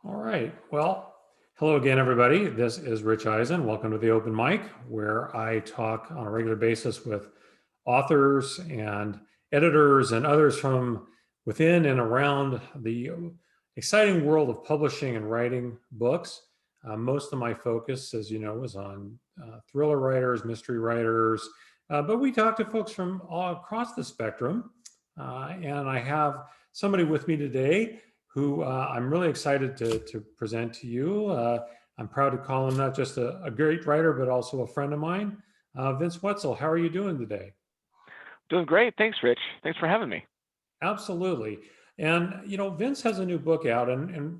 All right. Well, hello again, everybody. This is Rich Ehisen. Welcome to the Open Mic, where I talk on a regular basis with authors and editors and others from within and around the exciting world of publishing and writing books. Most of my focus, as you know, is on thriller writers, mystery writers, but we talk to folks from all across the spectrum. And I have somebody with me today who I'm really excited to present to you. I'm proud to call him not just a great writer, but also a friend of mine. Vince Wetzel, how are you doing today? Doing great. Thanks, Rich. Thanks for having me. Absolutely. And Vince has a new book out, and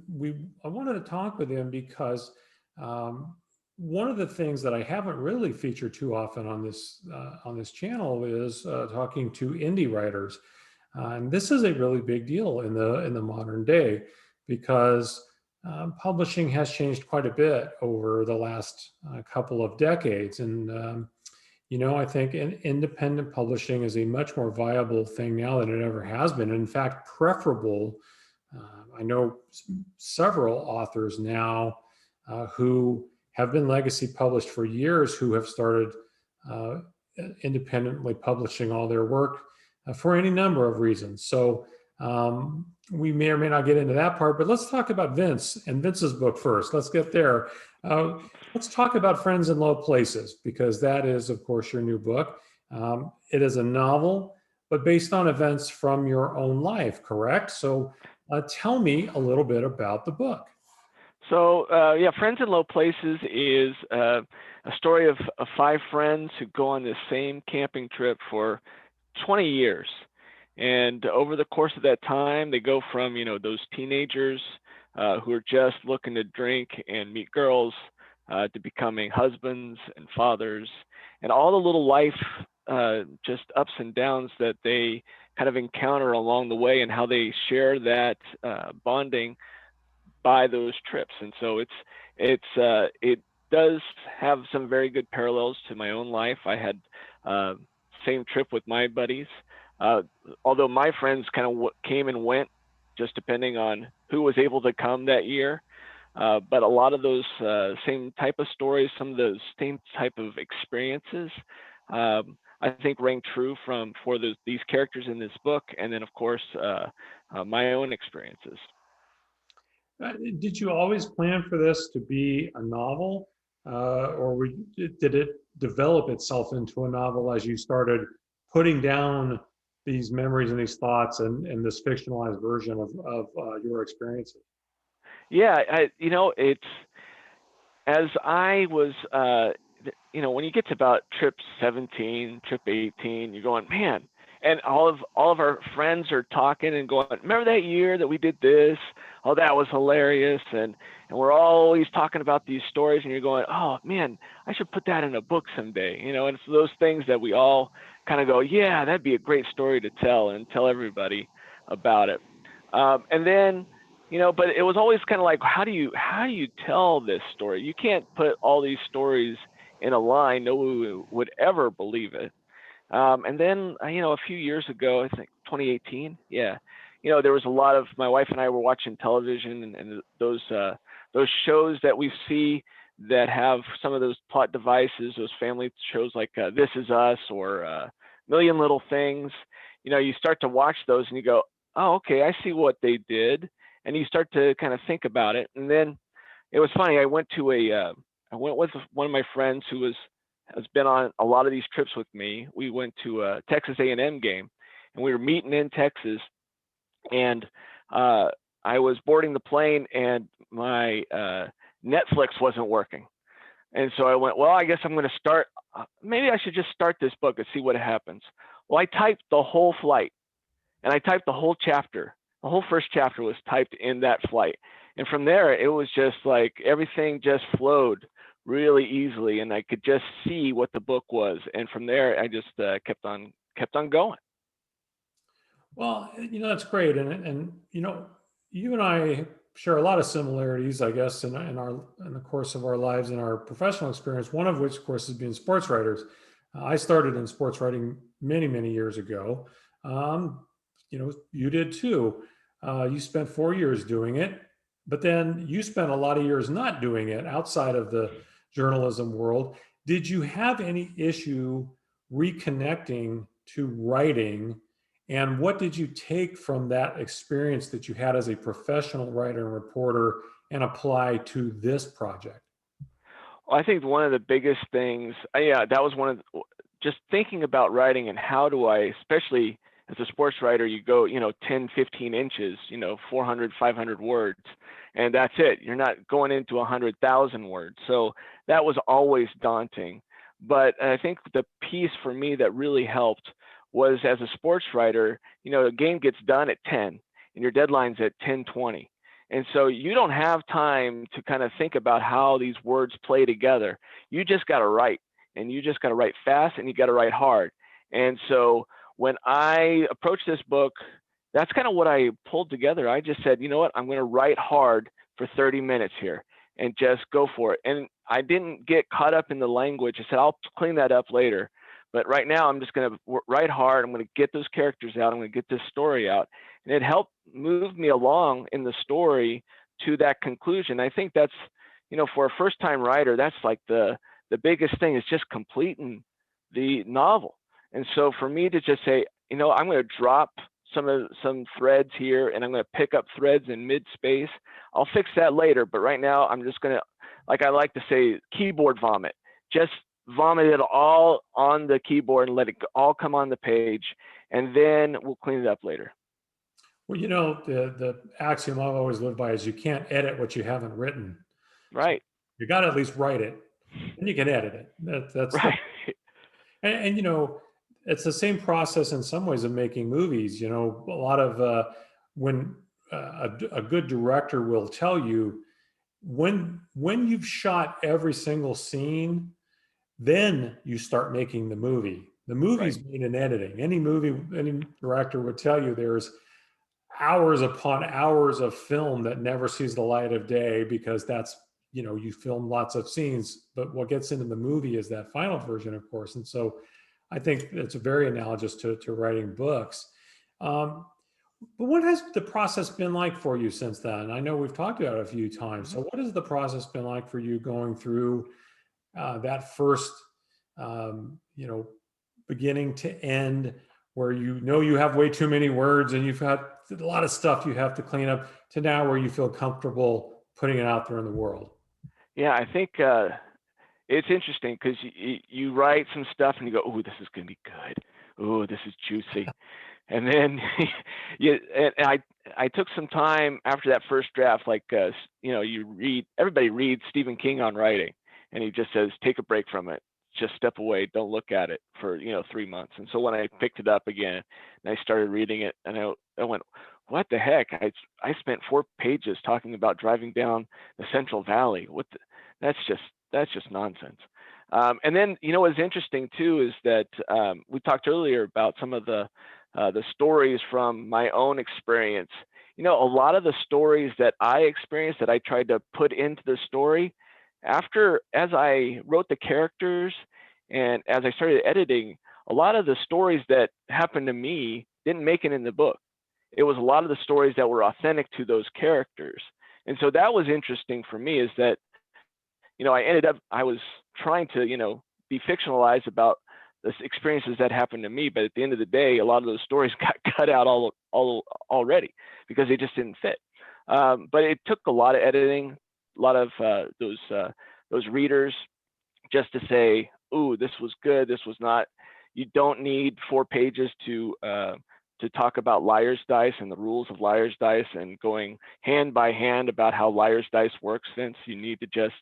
I wanted to talk with him because um, one of the things that I haven't really featured too often on this channel is talking to indie writers. And this is a really big deal in the modern day because publishing has changed quite a bit over the last couple of decades. And I think independent publishing is a much more viable thing now than it ever has been. In fact, preferable. I know several authors now who have been legacy published for years who have started uh, independently publishing all their work for any number of reasons. So we may or may not get into that part, but let's talk about Vince and Vince's book first. Let's get there. Uh, let's talk about Friends in Low Places, because that is, of course, your new book. It is a novel, but based on events from your own life, correct? So tell me a little bit about the book. So, Friends in Low Places is a story of five friends who go on this same camping trip for 20 years. And over the course of that time, they go from, those teenagers who are just looking to drink and meet girls to becoming husbands and fathers, and all the little life just ups and downs that they kind of encounter along the way, and how they share that bonding by those trips. And so it does have some very good parallels to my own life. I had uh, same trip with my buddies, uh, although my friends kind of came and went just depending on who was able to come that year. But a lot of those same type of stories, some of those same type of experiences, I think rang true for these characters in this book, and then of course my own experiences. Did you always plan for this to be a novel, did it develop itself into a novel as you started putting down these memories and these thoughts and this fictionalized version of your experiences? Yeah, it's as I was, when you get to about trip 17, trip 18, you're going, man, and all of our friends are talking and going, remember that year that we did this? Oh, that was hilarious, and we're always talking about these stories, and you're going, oh man, I should put that in a book someday, and it's those things that we all kind of go, yeah, that'd be a great story to tell and tell everybody about it. And then but it was always kind of like, how do you tell this story? You can't put all these stories in a line. No one would ever believe it. And then a few years ago, I think 2018, yeah, there was a lot of, my wife and I were watching television, and those shows that we see that have some of those plot devices, those family shows like This Is Us or Million Little Things. You start to watch those and you go, oh, okay, I see what they did, and you start to kind of think about it. And then it was funny. I went with one of my friends who has been on a lot of these trips with me. We went to a Texas A&M game, and we were meeting in Texas. And uh, I was boarding the plane, and my Netflix wasn't working. And so I went, well, I guess I'm going to start. Maybe I should just start this book and see what happens. Well, I typed the whole flight, and I typed the whole chapter. The whole first chapter was typed in that flight. And from there, it was just like everything just flowed really easily, and I could just see what the book was. And from there, I just kept on going. Well, that's great, and you and I share a lot of similarities, I guess, in the course of our lives and our professional experience. One of which, of course, is being sports writers. I started in sports writing many years ago. You did too. You spent 4 years doing it. but then you spent a lot of years not doing it outside of the journalism world. Did you have any issue reconnecting to writing? And what did you take from that experience that you had as a professional writer and reporter and apply to this project? I think one of the biggest things, yeah, that was one of just thinking about writing and how do I, especially as a sports writer, you go, 10, 15 inches, 400, 500 words, and that's it. You're not going into 100,000 words. So that was always daunting. But I think the piece for me that really helped was as a sports writer, a game gets done at 10 and your deadline's at 10:20. And so you don't have time to kind of think about how these words play together. You just got to write, and you just got to write fast, and you got to write hard. And so when I approached this book, that's kind of what I pulled together. I just said, you know what, I'm going to write hard for 30 minutes here and just go for it. And I didn't get caught up in the language. I said, I'll clean that up later. But right now, I'm just going to write hard. I'm going to get those characters out. I'm going to get this story out. And it helped move me along in the story to that conclusion. I think that's, for a first-time writer, that's like the biggest thing is just completing the novel. And so for me to just say, I'm going to drop some threads here, and I'm going to pick up threads in mid-space. I'll fix that later, but right now I'm just going to, like I like to say, keyboard vomit. Just vomit it all on the keyboard and let it all come on the page, and then we'll clean it up later. Well, the axiom I've always lived by is you can't edit what you haven't written. So Right. you got to at least write it, and you can edit it. That's Right. and it's the same process in some ways of making movies. A lot of when a good director will tell you when you've shot every single scene, then you start making the movie. The Right. movie's made in editing. Any director would tell you there's hours upon hours of film that never sees the light of day because that's, you film lots of scenes, but what gets into the movie is that final version, of course. And so I think it's very analogous to writing books. Um, but what has the process been like for you since then? I know we've talked about it a few times. Mhm. So what has the process been like for you going through that first, um, you know, beginning to end, where you have way too many words and you've got a lot of stuff you have to clean up, to now where you feel comfortable putting it out there in the world? Yeah, I think it's interesting because you write some stuff and you go, "Oh, this is going to be good. Oh, this is juicy." And then I took some time after that first draft, like everybody reads Stephen King on writing, and he just says take a break from it, just step away, don't look at it for 3 months. And so when I picked it up again and I started reading it, and I went, what the heck? I spent 4 pages talking about driving down the Central Valley. That's just nonsense. And then what's interesting too is that we talked earlier about some of the stories from my own experience. A lot of the stories that I experienced that I tried to put into the story, as I wrote the characters and as I started editing, a lot of the stories that happened to me didn't make it in the book. It was a lot of the stories that were authentic to those characters. And so that was interesting for me, is that I was trying to be fictionalized about the experiences that happened to me, but at the end of the day, a lot of those stories got cut out all already because they just didn't fit. But it took a lot of editing, a lot of those readers just to say, "Ooh, this was good. This was not." You don't need 4 pages to talk about liar's dice and the rules of liar's dice and going hand by hand about how liar's dice works. Vince, you need to just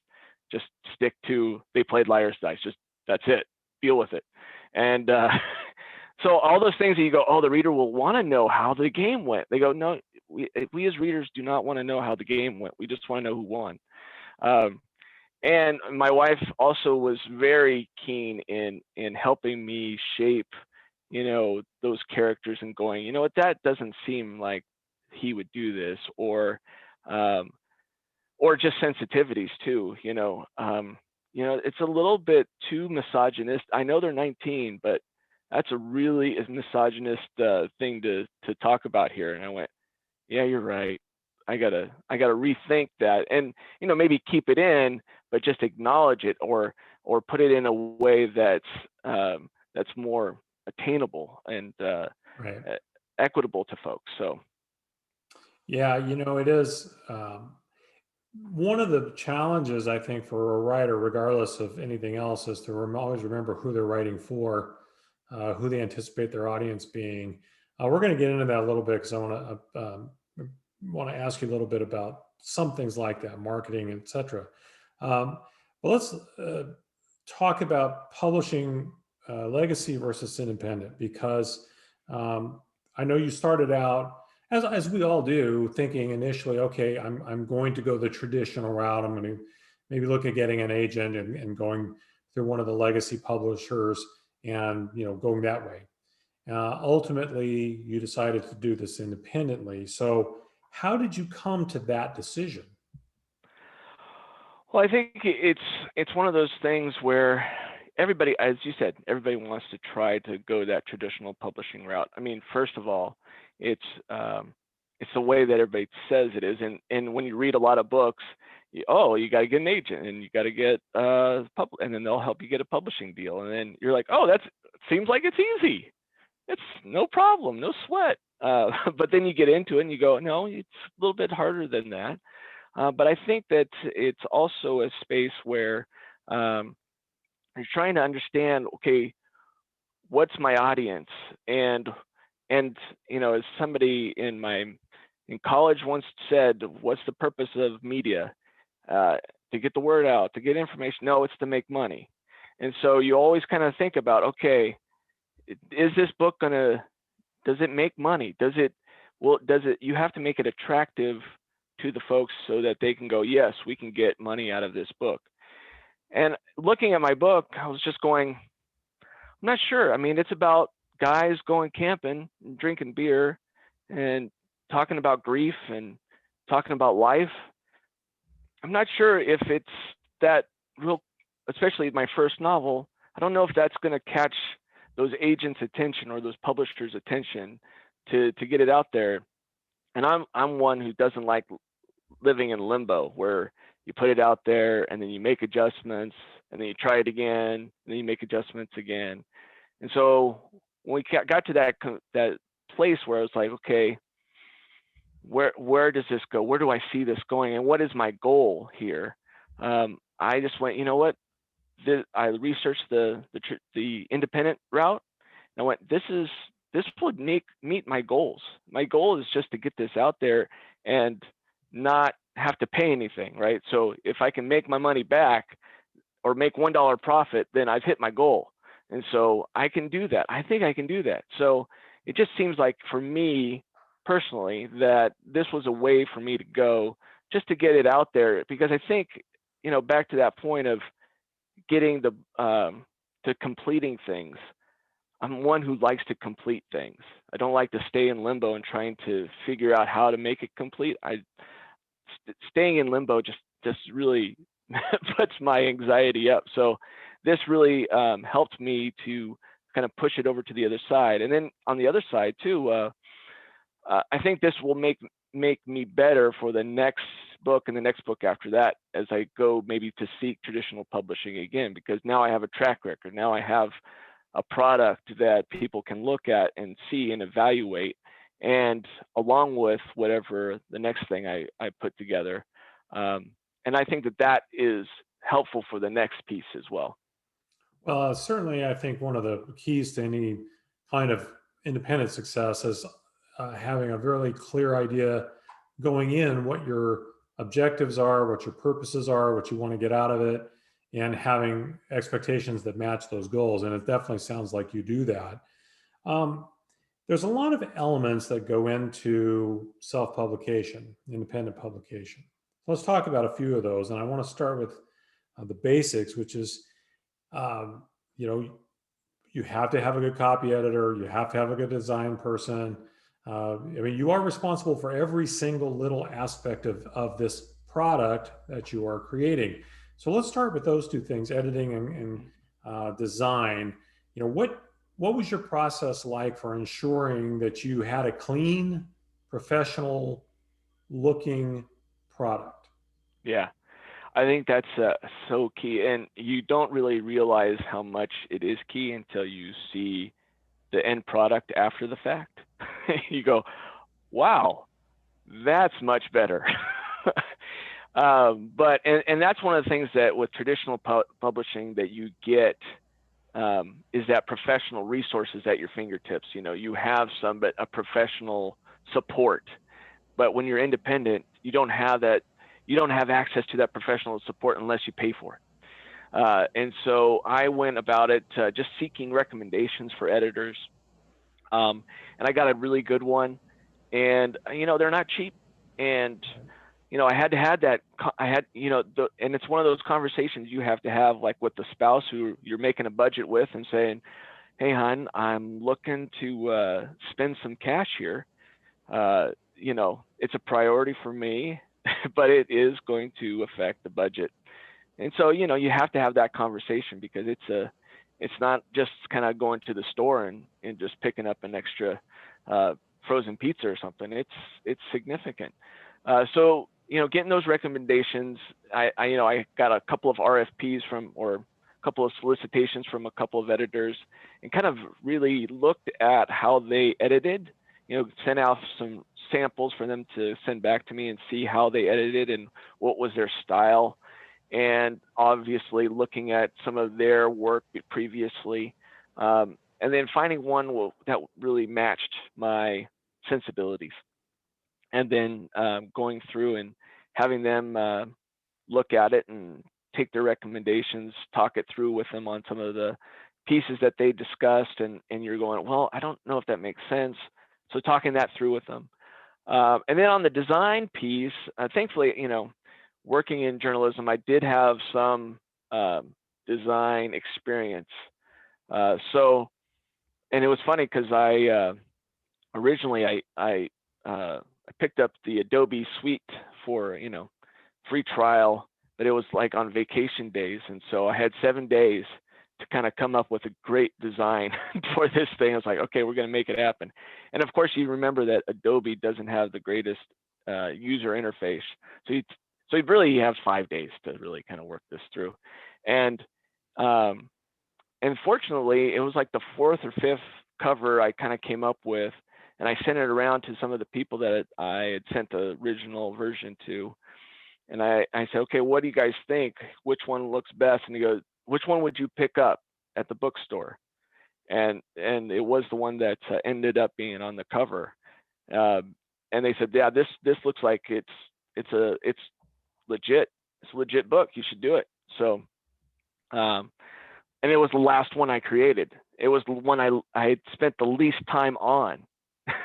stick to they played liar's dice. Just that's it. Deal with it. And so all those things that you go, oh, the reader will want to know how the game went. They go, no, we as readers do not want to know how the game went. We just want to know who won. And my wife also was very keen in helping me shape, those characters and going, what, that doesn't seem like he would do this, or just sensitivities too. It's a little bit too misogynist. I know they're 19, but that's a really misogynist thing to talk about here. And I went, yeah, you're right. I gotta rethink that, and maybe keep it in, but just acknowledge it, or put it in a way that's more attainable and Right. e- equitable to folks. So Yeah, it is. One of the challenges, I think, for a writer, regardless of anything else, is to always remember who they're writing for, who they anticipate their audience being. We're going to get into that a little bit because I want to ask you a little bit about some things like that, marketing, etc. Um, but let's talk about publishing legacy versus independent, because um, I know you started out, as we all do, thinking initially, okay, I'm going to go the traditional route. I'm going to maybe look at getting an agent and going through one of the legacy publishers and going that way. Ultimately, you decided to do this independently. So, how did you come to that decision? well, I think it's one of those things where everybody, as you said, everybody wants to try to go that traditional publishing route. I mean, first of all, it's um, it's the way that everybody says it is, and when you read a lot of books, you got to get an agent, and you got to get and then they'll help you get a publishing deal, and then you're like, oh, that seems like it's easy. It's no problem, no sweat. But then you get into it and you go, no, it's a little bit harder than that. But I think that it's also a space where um, you're trying to understand, okay, what's my audience? And as somebody in college once said, what's the purpose of media? To get the word out, to get information? No, it's to make money. And so you always kind of think about, okay, is this book does it make money? Does it, you have to make it attractive to the folks so that they can go, yes, we can get money out of this book. And looking at my book, I was just going, I'm not sure. I mean, it's about guys going camping and drinking beer and talking about grief and talking about life. I'm not sure if it's that real, especially my first novel. I don't know if that's going to catch those agents' attention or those publishers' attention to get it out there. And I'm one who doesn't like living in limbo, where you put it out there and then you make adjustments and then you try it again and then you make adjustments again. And so when we got to that place where I was like, okay, where does this go? Where do I see this going? And what is my goal here? I just went, you know what? I researched the independent route. And I went, this would meet my goals. My goal is just to get this out there and not have to pay anything, right? So if I can make my money back or make $1 profit, then I've hit my goal. And so I can do that. I think I can do that. So it just seems like, for me personally, that this was a way for me to go, just to get it out there, because I think, back to that point of getting to completing things. I'm one who likes to complete things. I don't like to stay in limbo and trying to figure out how to make it complete. Staying in limbo just really puts my anxiety up. So this really helped me to kind of push it over to the other side. And then on the other side too, I think this will make me better for the next book and the next book after that, as I go maybe to seek traditional publishing again, because now I have a track record. Now I have a product that people can look at and see and evaluate, and along with whatever the next thing I put together. And I think that is helpful for the next piece as well. Well, certainly, I think one of the keys to any kind of independent success is having a really clear idea going in what your objectives are, what your purposes are, what you want to get out of it, and having expectations that match those goals. And it definitely sounds like you do that. Um, there's a lot of elements that go into self publication, independent publication. Let's talk about a few of those. And I want to start with the basics, which is um, you know, you have to have a good copy editor. You have to have a good design person. I mean, you are responsible for every single little aspect of this product that you are creating. So let's start with those two things: editing and design. What was your process like for ensuring that you had a clean, professional looking product. Yeah. I think that's so key, and you don't really realize how much it is key until you see the end product after the fact. You go, wow, that's much better. But and that's one of the things that with traditional publishing that you get, is that professional resources at your fingertips. You know, you have some, but a professional support. But when you're independent, you don't have that. You don't have access to that professional support unless you pay for it. And so I went about it just seeking recommendations for editors, and I got a really good one. And they're not cheap, and I had to have that. I had, and it's one of those conversations you have to have, like with the spouse who you're making a budget with, and saying, "Hey, hon, I'm looking to spend some cash here. It's a priority for me, but it is going to affect the budget." And so, you have to have that conversation, because it's not just kind of going to the store and just picking up an extra frozen pizza or something. It's significant. So, getting those recommendations, I got a couple of RFPs or a couple of solicitations from a couple of editors, and kind of really looked at how they edited, sent out some samples for them to send back to me and see how they edited and what was their style. And obviously looking at some of their work previously, and then finding one that really matched my sensibilities, and then going through and having them look at it and take their recommendations, talk it through with them on some of the pieces that they discussed, and you're going, well, I don't know if that makes sense. So talking that through with them. And then on the design piece, thankfully, working in journalism, I did have some design experience. So, and it was funny because originally I picked up the Adobe Suite for free trial, but it was like on vacation days, and so I had 7 days to kind of come up with a great design for this thing. I was like, okay, we're going to make it happen. And of course, you remember that Adobe doesn't have the greatest user interface, so you have 5 days to really kind of work this through. And fortunately, it was like the 4th or 5th cover I kind of came up with, and I sent it around to some of the people that I had sent the original version to. And I said, okay, what do you guys think? Which one looks best? And he goes, which one would you pick up at the bookstore? And it was the one that ended up being on the cover. And they said, yeah, this looks like it's legit. It's a legit book. You should do it. So, and it was the last one I created. It was the one I had spent the least time on.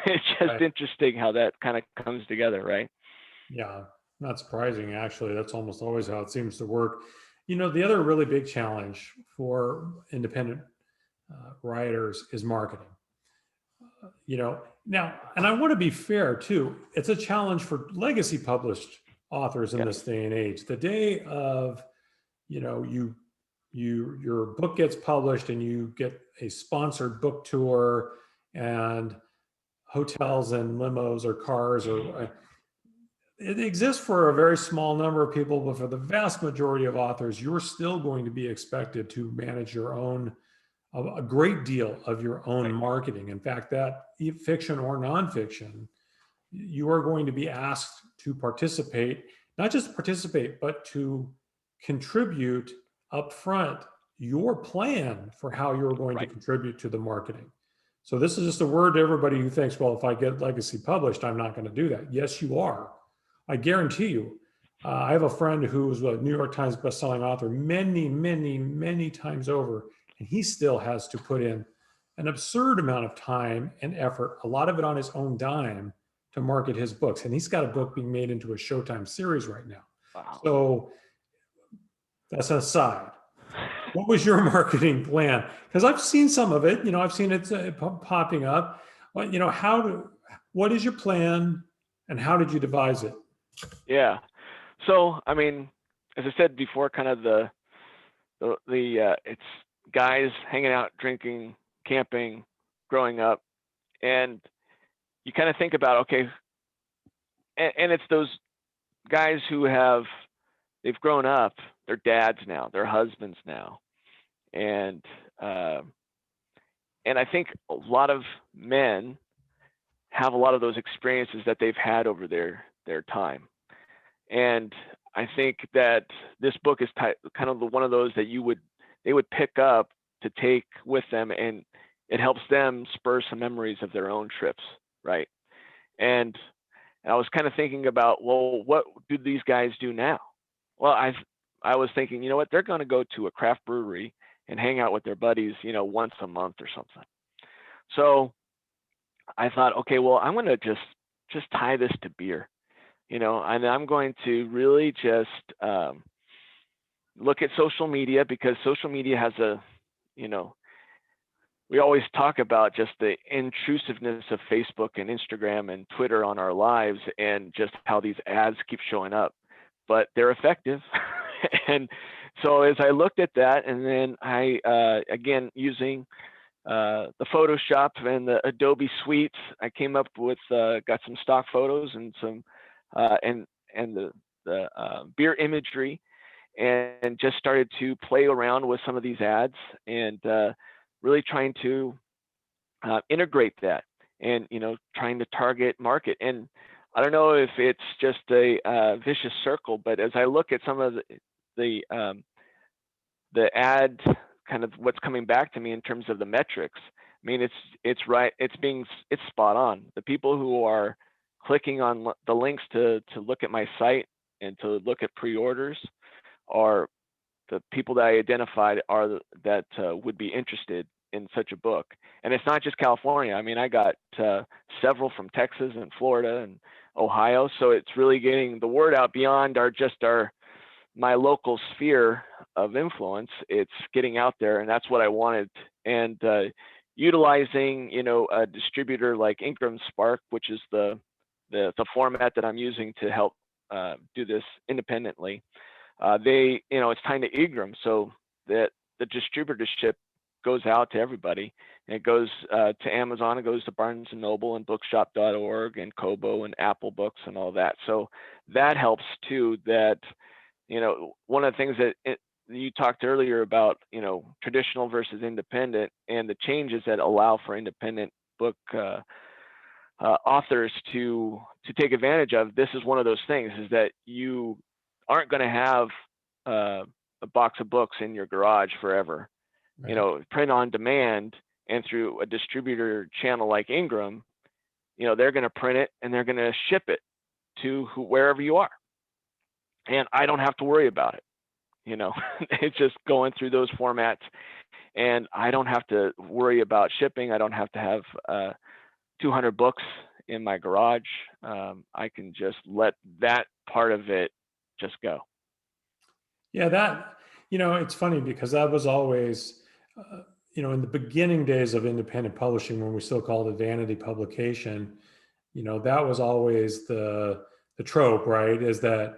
It's just Right. interesting how that kind of comes together, right? Yeah, not surprising, actually. That's almost always how it seems to work. The other really big challenge for independent writers is marketing. Now, and I want to be fair too, it's a challenge for legacy published authors in Yeah, this day and age. The day of, your book gets published and you get a sponsored book tour and hotels and limos or cars, or it exists for a very small number of people, but for the vast majority of authors, you're still going to be expected to manage your own, a great deal of your own right, marketing. In fact, that fiction or nonfiction, you are going to be asked to participate, not just participate, but to contribute upfront your plan for how you're going to right. contribute to the marketing. So this is just a word to everybody who thinks, well, if I get legacy published, I'm not going to do that. Yes, you are. I guarantee you. I have a friend who's a New York Times bestselling author many, many, many times over, and he still has to put in an absurd amount of time and effort, a lot of it on his own dime, to market his books. And he's got a book being made into a Showtime series right now. Wow. So that's an aside. What was your marketing plan? Because I've seen some of it. I've seen it popping up. But what is your plan, and how did you devise it? Yeah. So, I mean, as I said before, kind of the it's guys hanging out, drinking, camping, growing up, and you kind of think about, okay, and it's those guys who they've grown up, they're dads now, they're husbands now, and uh, I think a lot of men have a lot of those experiences that they've had over their time. And I think that this book is kind of one of those that they would pick up to take with them, and it helps them spur some memories of their own trips, right? And I was kind of thinking about, well, what do these guys do now? Well, I was thinking, you know what, they're going to go to a craft brewery and hang out with their buddies, once a month or something. So I thought, okay, well, I'm going to just tie this to beer, and I'm going to really just look at social media, because social media has you know, we always talk about just the intrusiveness of Facebook and Instagram and Twitter on our lives, and just how these ads keep showing up, but they're effective. And so as I looked at that, and then I, again, using the Photoshop and the Adobe suites, I came up with, got some stock photos and some, and the beer imagery, and just started to play around with some of these ads, and really trying to integrate that, and trying to target market. And I don't know if it's just a vicious circle, but as I look at some of the the ad, kind of what's coming back to me in terms of the metrics, I mean, it's right, it's spot on. The people who are clicking on the links to look at my site and to look at pre-orders are the people that I identified that would be interested in such a book. And it's not just California. I mean, I got several from Texas and Florida and Ohio. So it's really getting the word out beyond my local sphere of influence. It's getting out there, and that's what I wanted. And utilizing, a distributor like Ingram Spark, which is the format that I'm using to help do this independently. It's tied to Ingram, so that the distributorship goes out to everybody, and it goes to Amazon, it goes to Barnes and Noble and Bookshop.org and Kobo and Apple Books and all that. So that helps too. That one of the things that you talked earlier about, traditional versus independent, and the changes that allow for independent book authors to take advantage of. This is one of those things, is that you aren't going to have a box of books in your garage forever. Right. Print on demand, and through a distributor channel like Ingram, they're going to print it and they're going to ship it to wherever you are, and I don't have to worry about it. It's just going through those formats, and I don't have to worry about shipping. I don't have to have 200 books in my garage. I can just let that part of it just go. Yeah, it's funny, because that was always, in the beginning days of independent publishing, when we still called it vanity publication, that was always the trope, right? Is that,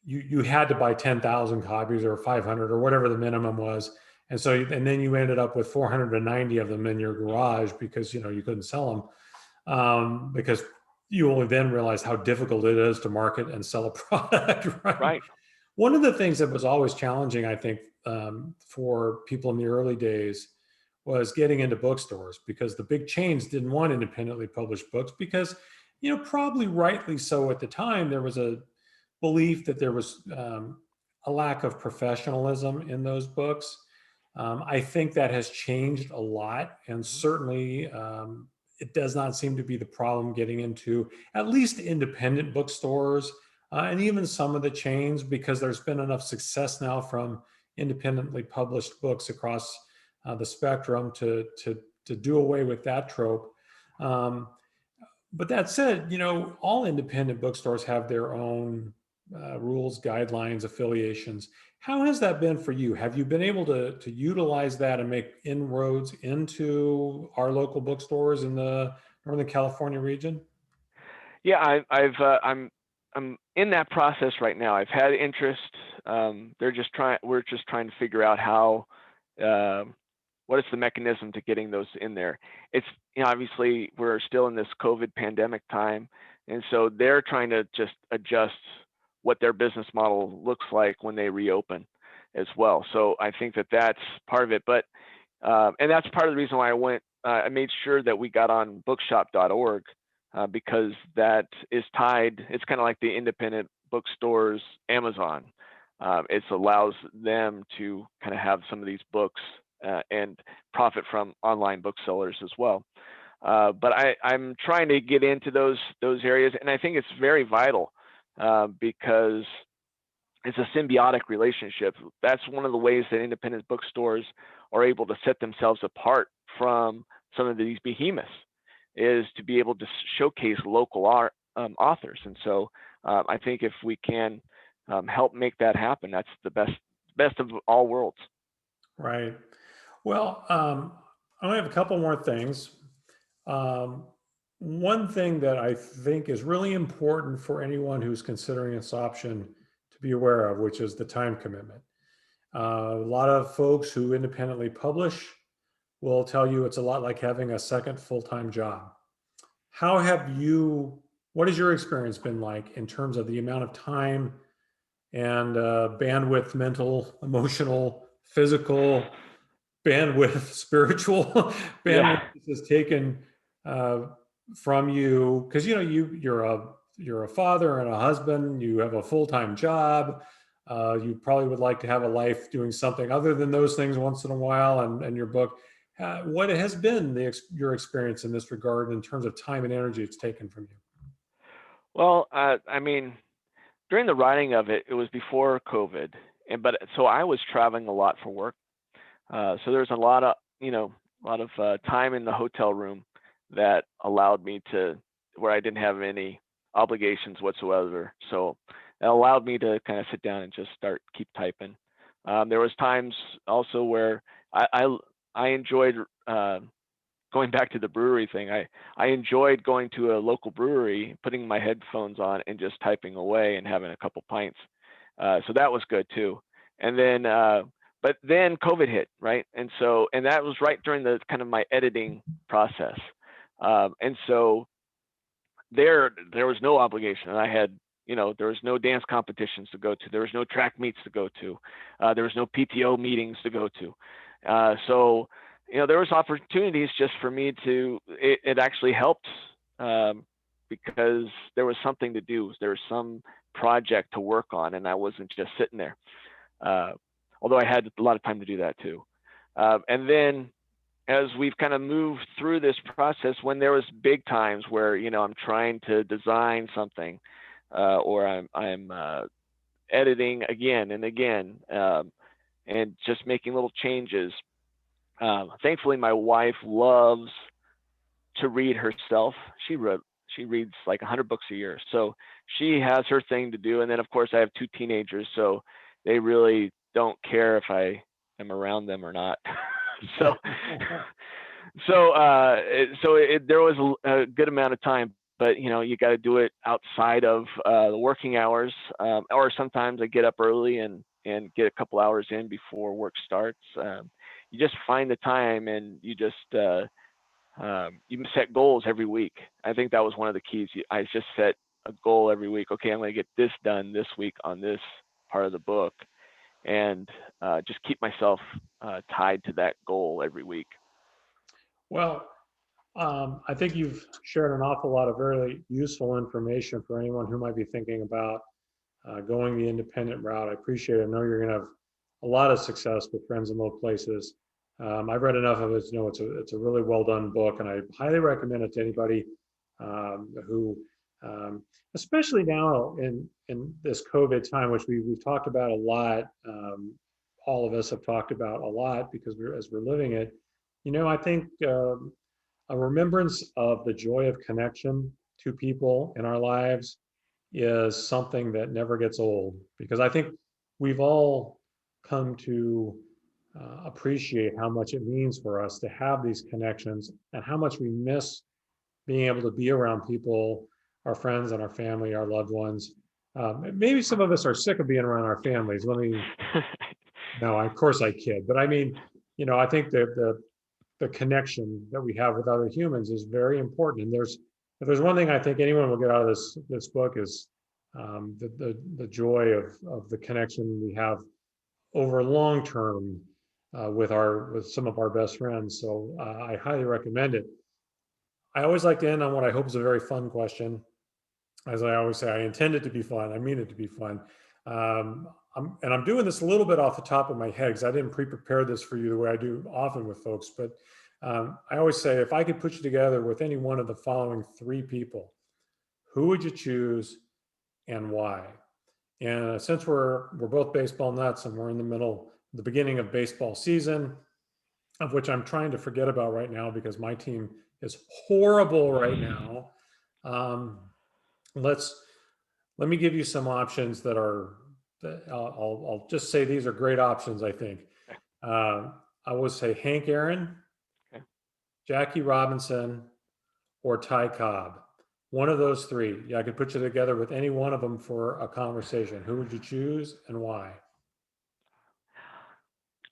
you had to buy 10,000 copies or 500 or whatever the minimum was. And so, and then you ended up with 490 of them in your garage, because, you couldn't sell them, because you only then realize how difficult it is to market and sell a product, right? Right. One of the things that was always challenging, I think, for people in the early days, was getting into bookstores, because the big chains didn't want independently published books, because, probably rightly so at the time, there was a belief that there was a lack of professionalism in those books. I think that has changed a lot, and certainly it does not seem to be the problem getting into at least independent bookstores, and even some of the chains, because there's been enough success now from independently published books across the spectrum to do away with that trope. But that said, all independent bookstores have their own rules, guidelines, affiliations. How has that been for you? Have you been able to utilize that and make inroads into our local bookstores in the Northern California region? Yeah, I'm in that process right now. I've had interest. We're just trying to figure out how, what is the mechanism to getting those in there. It's, obviously we're still in this COVID pandemic time. And so they're trying to just adjust what their business model looks like when they reopen as well. So I think that that's part of it. But and that's part of the reason why I made sure that we got on bookshop.org, because that is tied. It's kind of like the independent bookstores Amazon. It allows them to kind of have some of these books and profit from online booksellers as well. But I'm trying to get into those areas, and I think it's very vital because it's a symbiotic relationship. That's one of the ways that independent bookstores are able to set themselves apart from some of these behemoths, is to be able to showcase local authors. And so I think if we can help make that happen, that's the best of all worlds. Right. Well, I only have a couple more things. Um, One thing that I think is really important for anyone who's considering this option to be aware of, which is the time commitment. A lot of folks who independently publish will tell you it's a lot like having a second full-time job. How have you, what has your experience been like in terms of the amount of time and bandwidth, mental, emotional, physical, bandwidth, spiritual bandwidth Yeah. is taken uh, from you? Because you're a father and a husband. You have a full time job. You probably would like to have a life doing something other than those things once in a while. And your book, what has been your experience in this regard in terms of time and energy it's taken from you? Well, I mean, during the writing of it, it was before COVID, and but so I was traveling a lot for work. So there's a lot of time in the hotel room that allowed me to, where I didn't have any obligations whatsoever. So it allowed me to kind of sit down and just keep typing. There was times also where I enjoyed going back to the brewery thing. I enjoyed going to a local brewery, putting my headphones on and just typing away and having a couple pints. So that was good too. And then but then COVID hit, right? And that was right during the kind of my editing process. And so there was no obligation. And I had, there was no dance competitions to go to. There was no track meets to go to. There was no PTO meetings to go to. So, there was opportunities just for me it actually helped because there was something to do. There was some project to work on, and I wasn't just sitting there. Although I had a lot of time to do that too. And then as we've kind of moved through this process, when there was big times where, I'm trying to design something or I'm editing again and again and just making little changes. Thankfully, my wife loves to read herself. She reads like 100 books a year. So she has her thing to do. And then, of course, I have 2 teenagers. So they really don't care if I am around them or not. so there was a good amount of time, but you got to do it outside of the working hours, or sometimes I get up early and get a couple hours in before work starts. You just find the time, and you just you set goals every week. I think that was one of the keys. I just set a goal every week. Okay, I'm going to get this done this week on this part of the book, and just keep myself tied to that goal every week. Well, I think you've shared an awful lot of very useful information for anyone who might be thinking about going the independent route. I appreciate it. I know you're going to have a lot of success with Friends in Low Places. I've read enough of it to know it's a really well done book, and I highly recommend it to anybody who, especially now in this COVID time, which we've talked about a lot. All of us have talked about a lot because as we're living it. I think a remembrance of the joy of connection to people in our lives is something that never gets old, because I think we've all come to appreciate how much it means for us to have these connections and how much we miss being able to be around people, our friends and our family, our loved ones. Maybe some of us are sick of being around our families. No, of course I kid, but I mean, I think that the connection that we have with other humans is very important. And there's if there's one thing I think anyone will get out of this book is the joy of the connection we have over long term with some of our best friends. So I highly recommend it. I always like to end on what I hope is a very fun question. As I always say, I intend it to be fun. I mean it to be fun. I'm doing this a little bit off the top of my head because I didn't pre-prepare this for you the way I do often with folks. But I always say, if I could put you together with any one of the following three people, who would you choose and why? And since we're both baseball nuts and we're in the beginning of baseball season, of which I'm trying to forget about right now because my team is horrible right now. Um, let me give you some options that are. I'll just say these are great options. I think Okay. I would say Hank Aaron, Okay. Jackie Robinson, or Ty Cobb. One of those three. Yeah, I could put you together with any one of them for a conversation. Who would you choose and why?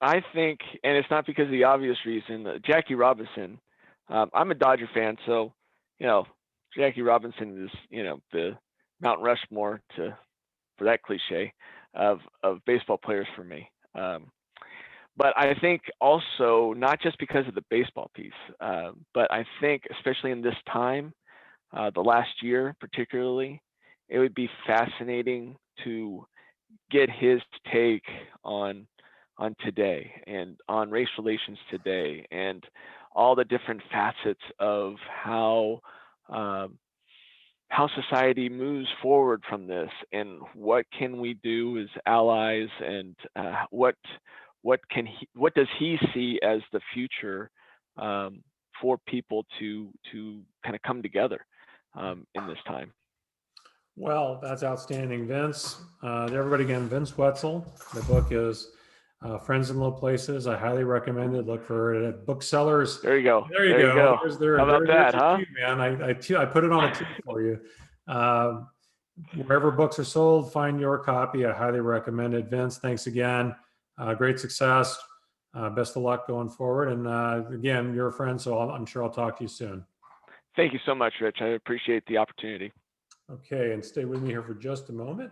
I think, and it's not because of the obvious reason, Jackie Robinson. I'm a Dodger fan, so you know, Jackie Robinson is the Mount Rushmore for that cliche of baseball players for me. But I think also not just because of the baseball piece, but I think especially in this time, the last year particularly, it would be fascinating to get his take on today and on race relations today and all the different facets of um, how society moves forward from this and what can we do as allies and what does he see as the future for people to kind of come together in this time. Well, that's outstanding, Vince. Everybody, again, Vince Wetzel. The book is Friends in Low Places. I highly recommend it. Look for it at booksellers. There you go. There you There you go. go. How about There's that, your huh? cue, man. I put it on a tee for you. Uh, Wherever books are sold, find your copy. I highly recommend it. Vince, thanks again. Great success. Best of luck going forward. And again, you're a friend, so I'm sure I'll talk to you soon. Thank you so much, Rich. I appreciate the opportunity. Okay, and stay with me here for just a moment.